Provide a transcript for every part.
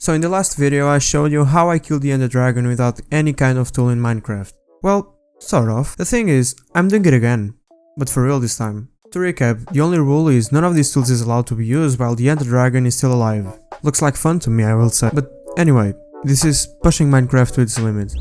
So in the last video I showed you how I killed the Ender Dragon without any kind of tool in Minecraft. Well, sort of. The thing is, I'm doing it again, but for real this time. To recap, the only rule is none of these tools is allowed to be used while the Ender Dragon is still alive. Looks like fun to me, I will say. But anyway, this is pushing Minecraft to its limit.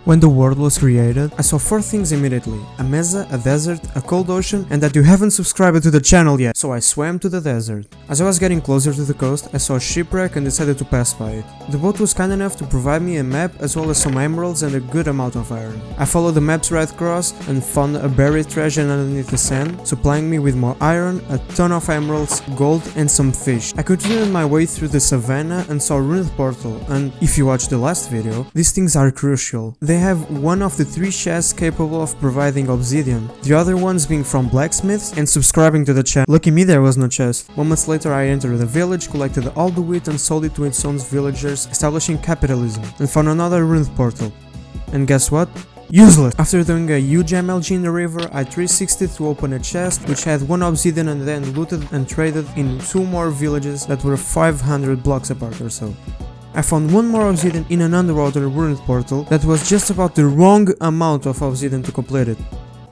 When the world was created, I saw 4 things immediately: a mesa, a desert, a cold ocean, and that you haven't subscribed to the channel yet, so I swam to the desert. As I was getting closer to the coast, I saw a shipwreck and decided to pass by it. The boat was kind enough to provide me a map as well as some emeralds and a good amount of iron. I followed the map's red cross and found a buried treasure underneath the sand, supplying me with more iron, a ton of emeralds, gold, and some fish. I continued my way through the savannah and saw a ruined portal, and if you watched the last video, these things are crucial. They have one of the 3 chests capable of providing obsidian, the other ones being from blacksmiths and subscribing to the channel. Lucky me, there was no chest. Moments later I entered the village, collected all the wheat and sold it to its own villagers, establishing capitalism, and found another ruined portal. And guess what? Useless! After doing a huge MLG in the river, I 360'd to open a chest which had 1 obsidian and then looted and traded in 2 more villages that were 500 blocks apart or so. I found 1 more obsidian in an underwater ruined portal that was just about the wrong amount of obsidian to complete it.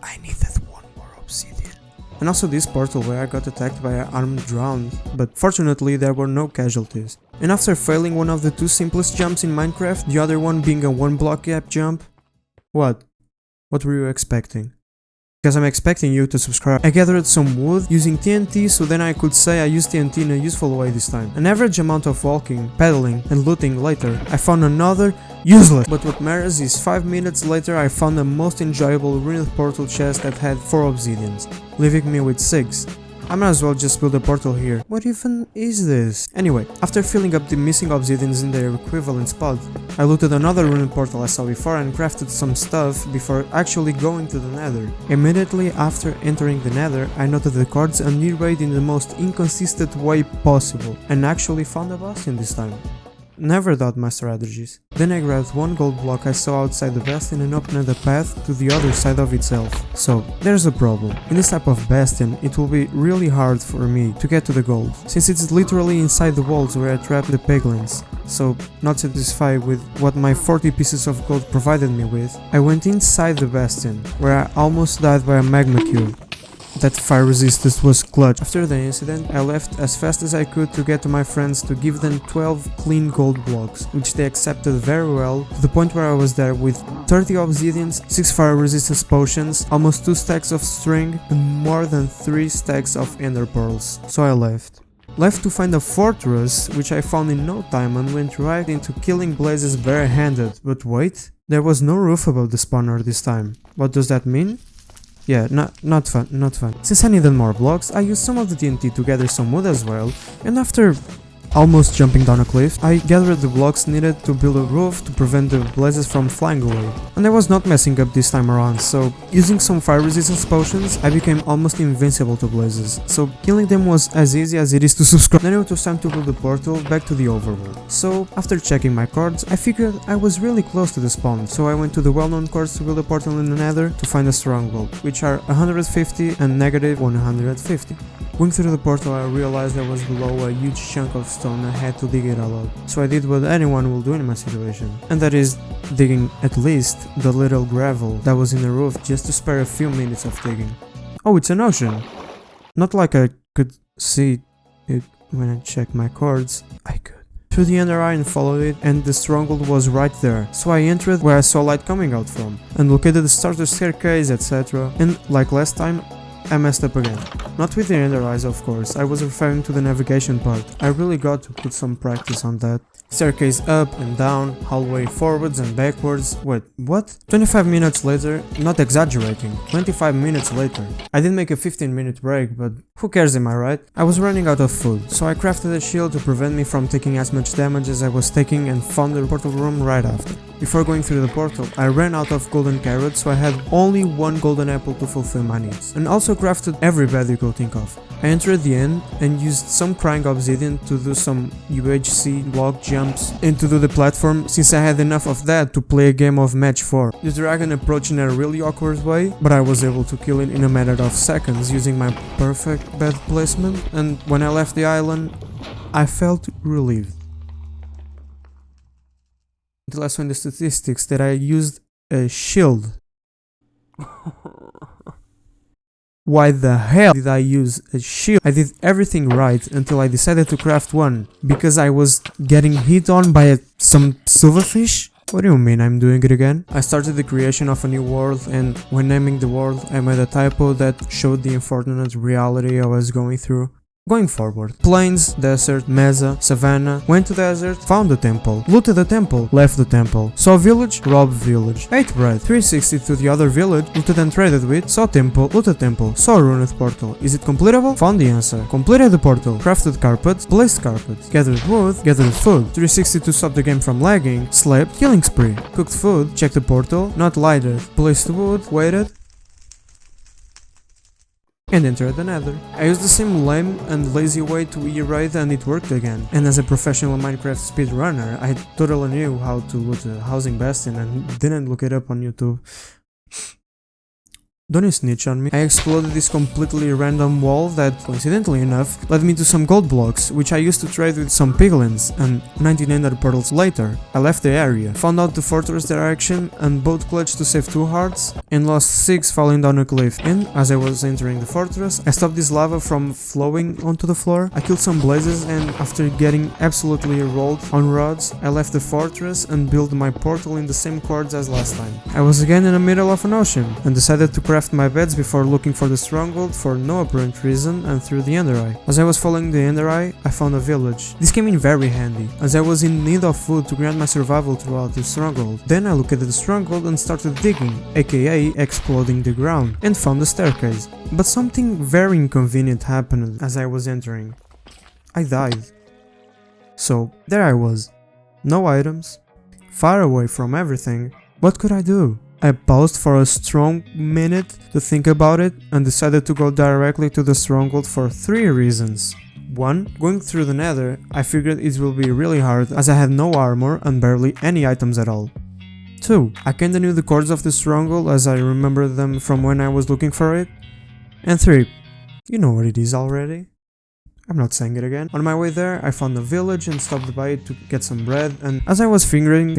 I needed 1 more obsidian. And also this portal where I got attacked by an armed drowned, but fortunately there were no casualties. And after failing one of the 2 simplest jumps in Minecraft, the other one being a 1 block gap jump. What were you expecting? Because I'm expecting you to subscribe. I gathered some wood using TNT, so then I could say I used TNT in a useful way this time. An average amount of walking, pedaling, and looting later, I found another useless. But what matters is 5 minutes later I found the most enjoyable ruined portal chest that had 4 obsidians, leaving me with 6. I might as well just build a portal here. What even is this? Anyway, after filling up the missing obsidians in their equivalent spot, I looted another ruined portal I saw before and crafted some stuff before actually going to the nether. Immediately after entering the nether, I noted the cards and rearranged in the most inconsistent way possible, and actually found a bastion this time. Never doubt my strategies. Then I grabbed 1 gold block I saw outside the bastion and opened a path to the other side of itself. So, there's a problem. In this type of bastion, it will be really hard for me to get to the gold, since it's literally inside the walls where I trapped the piglins. So, not satisfied with what my 40 pieces of gold provided me with, I went inside the bastion, where I almost died by a magma cube. That fire resistance was clutch. After the incident, I left as fast as I could to get to my friends to give them 12 clean gold blocks, which they accepted very well, to the point where I was there with 30 obsidians, 6 fire resistance potions, almost 2 stacks of string, and more than 3 stacks of ender pearls. So I left. Left to find a fortress, which I found in no time and went right into killing blazes barehanded. But wait, there was no roof above the spawner this time. What does that mean? Yeah, not fun. Since I needed more blocks, I used some of the TNT to gather some wood as well, and after almost jumping down a cliff, I gathered the blocks needed to build a roof to prevent the blazes from flying away. And I was not messing up this time around, so using some fire resistance potions, I became almost invincible to blazes, so killing them was as easy as it is to subscribe. Then it was time to build the portal back to the overworld. So, after checking my cards, I figured I was really close to the spawn, so I went to the well-known cards to build a portal in the nether to find a stronghold, which are 150 and negative 150. Going through the portal, I realized I was below a huge chunk of stone and I had to dig it all out. So I did what anyone will do in my situation, and that is digging at least the little gravel that was in the roof just to spare a few minutes of digging. Oh, it's an ocean! Not like I could see it when I checked my cards. I could. Through the ender eye and followed it, and the stronghold was right there. So I entered where I saw light coming out from, and located the starter staircase, etc. And like last time, I messed up again. Not with the ender eyes, of course, I was referring to the navigation part. I really got to put some practice on that. Staircase up and down, hallway forwards and backwards. Wait, what? 25 minutes later, not exaggerating, 25 minutes later. I did make a 15-minute break, but who cares, am I right? I was running out of food, so I crafted a shield to prevent me from taking as much damage as I was taking and found the portal room right after. Before going through the portal, I ran out of golden carrots, so I had only 1 golden apple to fulfill my needs. And also crafted every bed you could think of. I entered the end and used some crying obsidian to do some UHC block jumps and to do the platform, since I had enough of that to play a game of match 4. The dragon approached in a really awkward way, but I was able to kill it in a matter of seconds using my perfect bed placement, and when I left the island, I felt relieved. Until I saw in the statistics that I used a shield. Why the hell did I use a shield? I did everything right until I decided to craft one, because I was getting hit on by some silverfish? What do you mean I'm doing it again? I started the creation of a new world, and when naming the world I made a typo that showed the unfortunate reality I was going through. Going forward, plains, desert, mesa, savannah, went to desert, found the temple, looted the temple, left the temple, saw village, robbed village, ate bread, 360 to the other village, looted and traded with, saw temple, looted temple, saw ruined portal. Is it completable? Found the answer. Completed the portal, crafted carpet, placed carpet, gathered wood, gathered food, 360 to stop the game from lagging, slept, killing spree, cooked food, checked the portal, not lighted, placed wood, waited, and entered the nether. I used the same lame and lazy way to E-raid and it worked again. And as a professional Minecraft speedrunner, I totally knew how to loot a housing bastion and didn't look it up on YouTube. Don't you snitch on me. I exploded this completely random wall that, coincidentally enough, led me to some gold blocks, which I used to trade with some piglins, and 19 ender pearls later, I left the area, found out the fortress direction, and both clutched to save 2 hearts, and lost 6 falling down a cliff. And, as I was entering the fortress, I stopped this lava from flowing onto the floor, I killed some blazes, and after getting absolutely rolled on rods, I left the fortress and built my portal in the same chords as last time. I was again in the middle of an ocean, and decided to craft my beds before looking for the stronghold for no apparent reason and through the ender eye. As I was following the ender eye, I found a village. This came in very handy, as I was in need of food to grant my survival throughout the stronghold. Then I looked at the stronghold and started digging, aka exploding the ground, and found the staircase. But something very inconvenient happened as I was entering. I died. So, there I was. No items, far away from everything. What could I do? I paused for a strong minute to think about it and decided to go directly to the stronghold for 3 reasons. 1. Going through the nether, I figured it will be really hard as I had no armor and barely any items at all. 2. I kinda knew the chords of the stronghold as I remember them from when I was looking for it. And 3. You know what it is already. I'm not saying it again. On my way there, I found a village and stopped by it to get some bread, and as I was fingering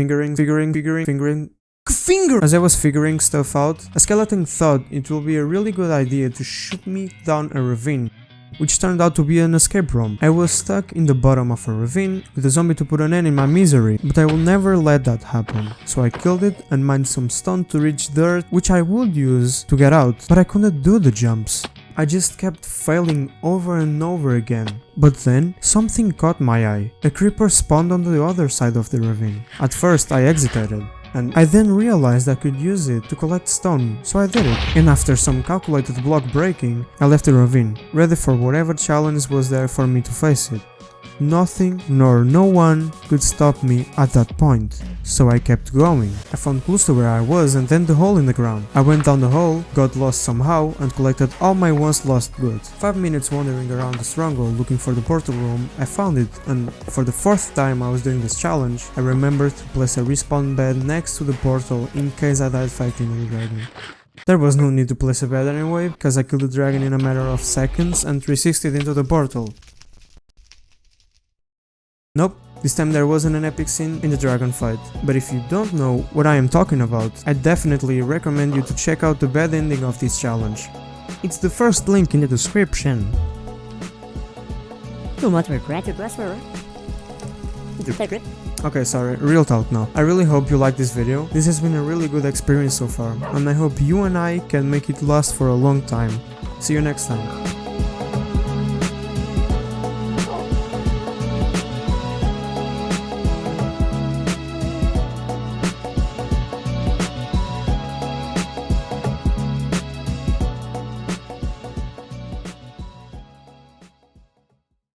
as I was figuring stuff out, a skeleton thought it will be a really good idea to shoot me down a ravine, which turned out to be an escape room. I was stuck in the bottom of a ravine with a zombie to put an end in my misery, but I will never let that happen. So I killed it and mined some stone to reach dirt, which I would use to get out, but I couldn't do the jumps. I just kept failing over and over again. But then, something caught my eye. A creeper spawned on the other side of the ravine. At first I exited, and I then realized I could use it to collect stone, so I did it. And after some calculated block breaking, I left the ravine, ready for whatever challenge was there for me to face it. Nothing nor no one could stop me at that point, so I kept going. I found clues to where I was and then the hole in the ground. I went down the hole, got lost somehow, and collected all my once lost goods. 5 minutes wandering around the stronghold looking for the portal room, I found it, and for the 4th time I was doing this challenge, I remembered to place a respawn bed next to the portal in case I died fighting the dragon. There was no need to place a bed anyway, because I killed the dragon in a matter of seconds and 360'd into the portal. Nope, this time there wasn't an epic scene in the dragon fight, but if you don't know what I am talking about, I definitely recommend you to check out the bad ending of this challenge. It's the first link in the description. Do not regret your blasphemy. Okay, sorry, real talk now. I really hope you liked this video. This has been a really good experience so far, and I hope you and I can make it last for a long time. See you next time.